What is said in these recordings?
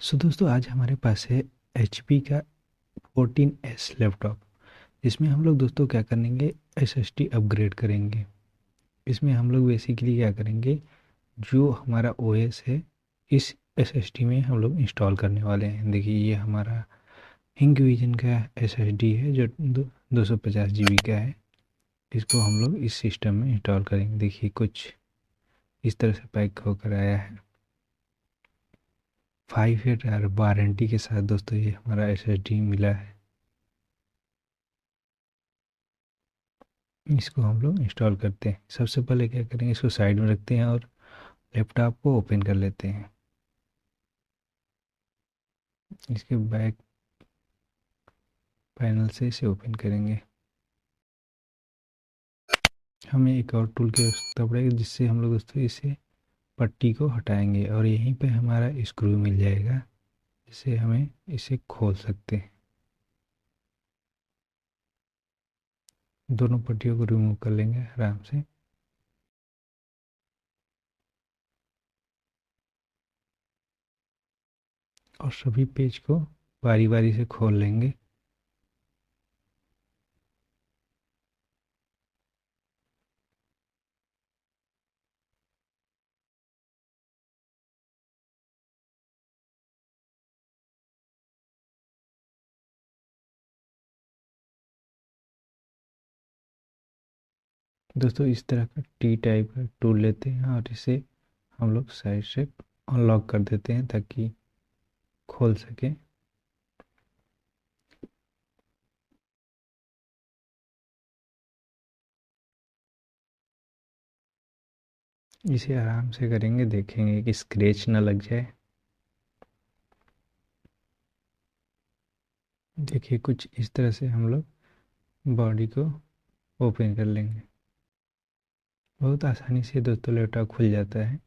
सो दोस्तों आज हमारे पास है HP का 14S लैपटॉप। इसमें हम लोग दोस्तों क्या करेंगे, SSD अपग्रेड करेंगे। इसमें हम लोग बेसिकली क्या करेंगे, जो हमारा OS है इस SSD में हम लोग इंस्टॉल करने वाले हैं। देखिए ये हमारा हिंगविजन का SSD है जो 250 GB का है। इसको हम लोग इस सिस्टम में इंस्टॉल करेंगे। देखिए कुछ इस तरह से पैक होकर आया है 5 ईयर वारंटी के साथ। दोस्तों ये हमारा SSD मिला है, इसको हम लोग इंस्टॉल करते हैं। सबसे पहले क्या करेंगे, इसको साइड में रखते हैं और लैपटॉप को ओपन कर लेते हैं। इसके बैक पैनल से इसे ओपन करेंगे। हमें एक और टूल की आवश्यकता पड़ेगी जिससे हम लोग दोस्तों इसे पट्टी को हटाएंगे और यहीं पे हमारा स्क्रू मिल जाएगा जिससे हमें इसे खोल सकते हैं। दोनों पट्टियों को रिमूव कर लेंगे आराम से। और सभी पेज को बारी बारी से खोल लेंगे। दोस्तों इस तरह का टी टाइप का टूल लेते हैं और इसे हम लोग साइड से अनलॉक कर देते हैं ताकि खोल सके। इसे आराम से करेंगे, देखेंगे कि स्क्रैच ना लग जाए। देखिए कुछ इस तरह से हम लोग बॉडी को ओपन कर लेंगे। बहुत आसानी से दोस्तों लैपटॉप खुल जाता है,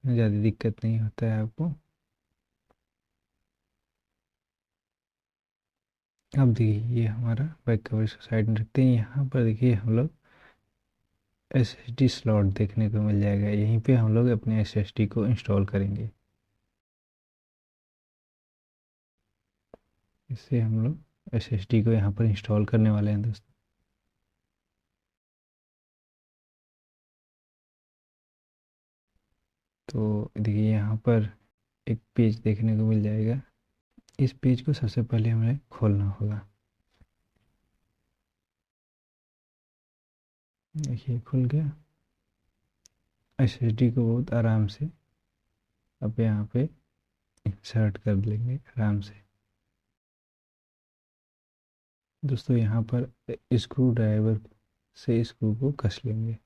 ज़्यादा दिक्कत नहीं होता है आपको। अब देखिए ये हमारा बैक कवर इसको साइड में रखते हैं। यहाँ पर देखिए हम लोग SSD स्लॉट देखने को मिल जाएगा, यहीं पे हम लोग अपने SSD को इंस्टॉल करेंगे। इससे हम लोग SSD को यहाँ पर इंस्टॉल करने वाले हैं दोस्तों। तो देखिए यहाँ पर एक पेज देखने को मिल जाएगा। इस पेज को सबसे पहले हमें खोलना होगा। देखिए खुल गया। SSD को बहुत आराम से अब यहाँ पे इंसर्ट कर लेंगे आराम से। दोस्तों यहाँ पर स्क्रू ड्राइवर से स्क्रू को कस लेंगे।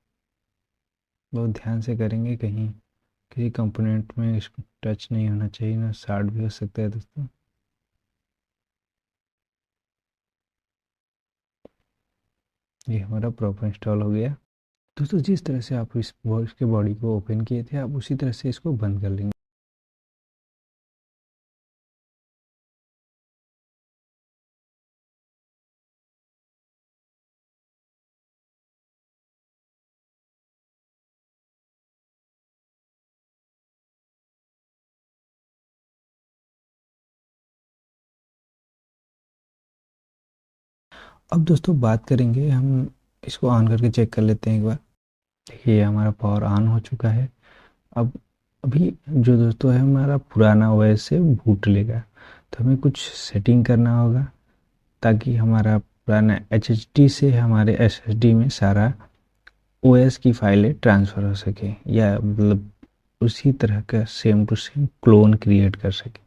बहुत ध्यान से करेंगे, कहीं किसी कंपोनेंट में टच नहीं होना चाहिए, ना शॉर्ट भी हो सकता है दोस्तों। ये हमारा प्रॉपर इंस्टॉल हो गया। दोस्तों जिस तरह से आप इसके बॉडी को ओपन किए थे आप उसी तरह से इसको बंद कर लेंगे। अब दोस्तों बात करेंगे, हम इसको ऑन करके चेक कर लेते हैं एक बार। देखिए हमारा पावर ऑन हो चुका है। अब अभी जो दोस्तों है हमारा पुराना OS से बूट लेगा, तो हमें कुछ सेटिंग करना होगा ताकि हमारा पुराना HDD से हमारे SSD में सारा OS की फाइलें ट्रांसफ़र हो सके, या मतलब उसी तरह का same to same clone create कर सके।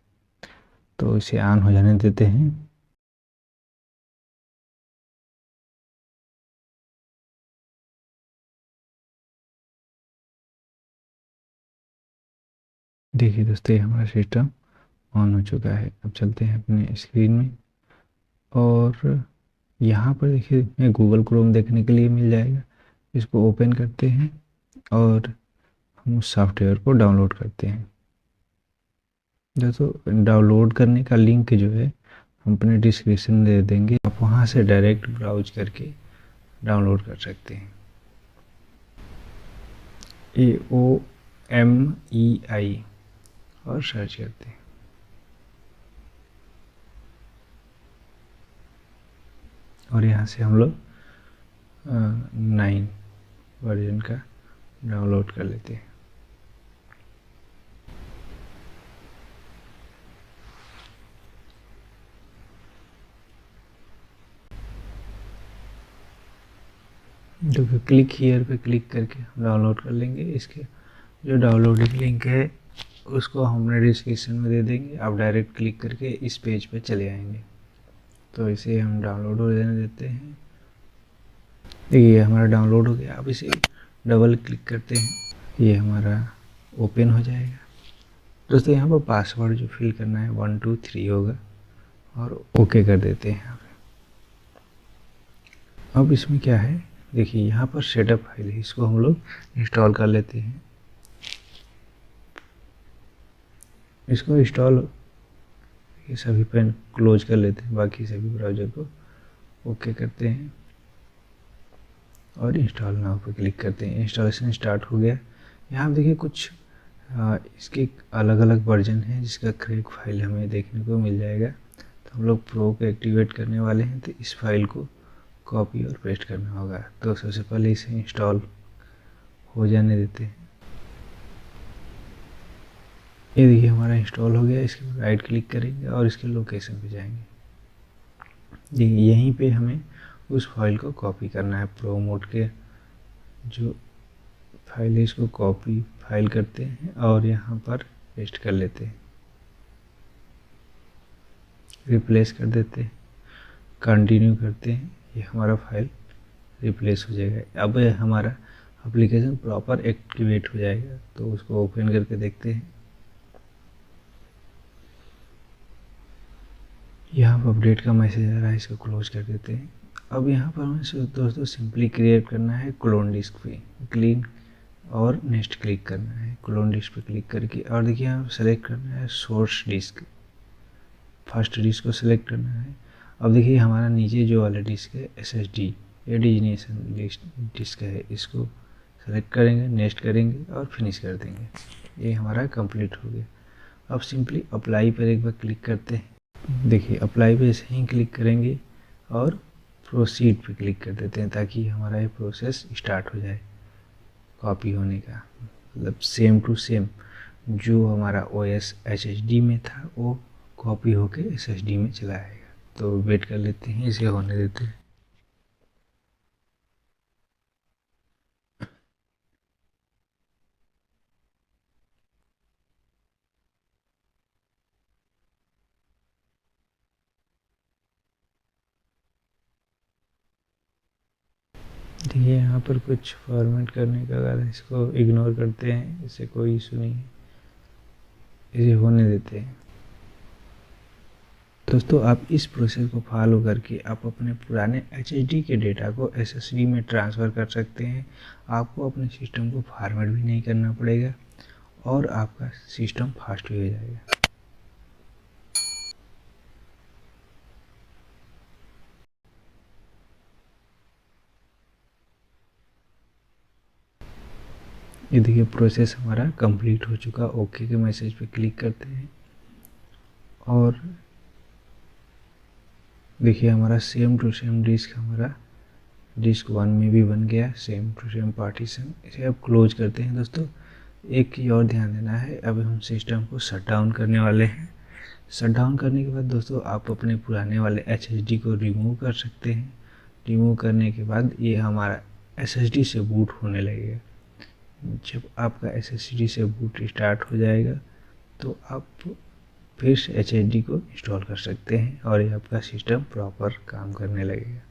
तो इसे ऑन हो जाने देते हैं। देखिए दोस्तों ये हमारा सिस्टम ऑन हो चुका है। अब चलते हैं अपने स्क्रीन में और यहाँ पर देखिए हमें गूगल क्रोम देखने के लिए मिल जाएगा। इसको ओपन करते हैं और हम उस सॉफ्टवेयर को डाउनलोड करते हैं। दोस्तों डाउनलोड करने का लिंक जो है हम अपने डिस्क्रिप्शन में दे देंगे, आप वहाँ से डायरेक्ट ब्राउज करके डाउनलोड कर सकते हैं। AOMEI और सर्च करते हैं। और यहाँ से हम लोग 9 वर्जन का डाउनलोड कर लेते हैं। तो क्लिक हियर पे क्लिक करके हम डाउनलोड कर लेंगे। इसके जो डाउनलोडिंग लिंक है उसको हमने डिस्क्रिप्शन में दे देंगे, आप डायरेक्ट क्लिक करके इस पेज पे चले आएंगे। तो इसे हम डाउनलोड हो जाने देते हैं। देखिए हमारा डाउनलोड हो गया। अब इसे डबल क्लिक करते हैं, ये हमारा ओपन हो जाएगा। दोस्तों यहाँ पर पासवर्ड जो फिल करना है 1 2 3 होगा और ओके कर देते हैं। अब इसमें क्या है, देखिए यहाँ पर सेटअप फाइल है, इसको हम लोग इंस्टॉल कर लेते हैं। इसको इंस्टॉल ये सभी पेन क्लोज कर लेते हैं, बाकी सभी ब्राउज़र को ओके करते हैं और इंस्टॉल नाउ पर क्लिक करते हैं। इंस्टॉलेशन स्टार्ट हो गया। यहाँ देखिए कुछ इसके अलग अलग वर्जन है जिसका क्रैक फाइल हमें देखने को मिल जाएगा। तो हम लोग प्रो को एक्टिवेट करने वाले हैं, तो इस फाइल को कॉपी और पेस्ट करना होगा। तो सबसे पहले इसे इंस्टॉल हो जाने देते हैं। ये देखिए हमारा इंस्टॉल हो गया। इसके बाद राइट क्लिक करेंगे और इसके लोकेशन पे जाएंगे। देखिए यहीं पे हमें उस फाइल को कॉपी करना है। प्रो मोड के जो फाइल है इसको कॉपी फाइल करते हैं और यहाँ पर पेस्ट कर लेते हैं, रिप्लेस कर देते हैं, कंटिन्यू करते हैं। ये हमारा फाइल रिप्लेस हो जाएगा। अब हमारा एप्लीकेशन प्रॉपर एक्टिवेट हो जाएगा। तो उसको ओपन करके देखते हैं। यहाँ पर अपडेट का मैसेज आ रहा है, इसको क्लोज कर देते हैं। अब यहाँ पर हमें दोस्तों सिंपली क्रिएट करना है क्लोन डिस्क पे क्लीन और नेक्स्ट क्लिक करना है। क्लोन डिस्क पे क्लिक करके और देखिए यहाँ सेलेक्ट करना है सोर्स डिस्क, फर्स्ट डिस्क को सिलेक्ट करना है। अब देखिए हमारा नीचे जो वाला डिस्क है SSD एडिनेशन डिस्क है, इसको सेलेक्ट करेंगे, नेक्स्ट करेंगे और फिनिश कर देंगे। ये हमारा कंप्लीट हो गया। अब सिंपली अप्लाई पर एक बार क्लिक करते हैं। देखिए अप्लाई पे ऐसे ही क्लिक करेंगे और प्रोसीड पे क्लिक कर देते हैं ताकि हमारा ये प्रोसेस स्टार्ट हो जाए कॉपी होने का। मतलब सेम टू सेम जो हमारा OS SSD में था वो कॉपी होके SSD में चला आएगा। तो वेट कर लेते हैं, इसे होने देते हैं। देखिए यहाँ पर कुछ फॉर्मेट करने का अगर इसको इग्नोर करते हैं, इससे कोई इशू नहीं है, इसे होने देते हैं। दोस्तों आप इस प्रोसेस को फॉलो करके आप अपने पुराने HDD के डेटा को SSD में ट्रांसफ़र कर सकते हैं। आपको अपने सिस्टम को फॉर्मेट भी नहीं करना पड़ेगा और आपका सिस्टम फास्ट भी हो जाएगा। ये देखिए प्रोसेस हमारा कंप्लीट हो चुका। ओके के मैसेज पे क्लिक करते हैं और देखिए हमारा सेम टू सेम डिस्क हमारा डिस्क 1 में भी बन गया, सेम टू सेम पार्टीशन। इसे अब क्लोज करते हैं। दोस्तों एक चीज़ और ध्यान देना है, अब हम सिस्टम को शट डाउन करने वाले हैं। शट डाउन करने के बाद दोस्तों आप अपने पुराने वाले HSD को रिमूव कर सकते हैं। रिमूव करने के बाद ये हमारा SSD से बूट होने लगेगा। जब आपका SSD से बूट स्टार्ट हो जाएगा तो आप फिर से HSD को इंस्टॉल कर सकते हैं और ये आपका सिस्टम प्रॉपर काम करने लगेगा।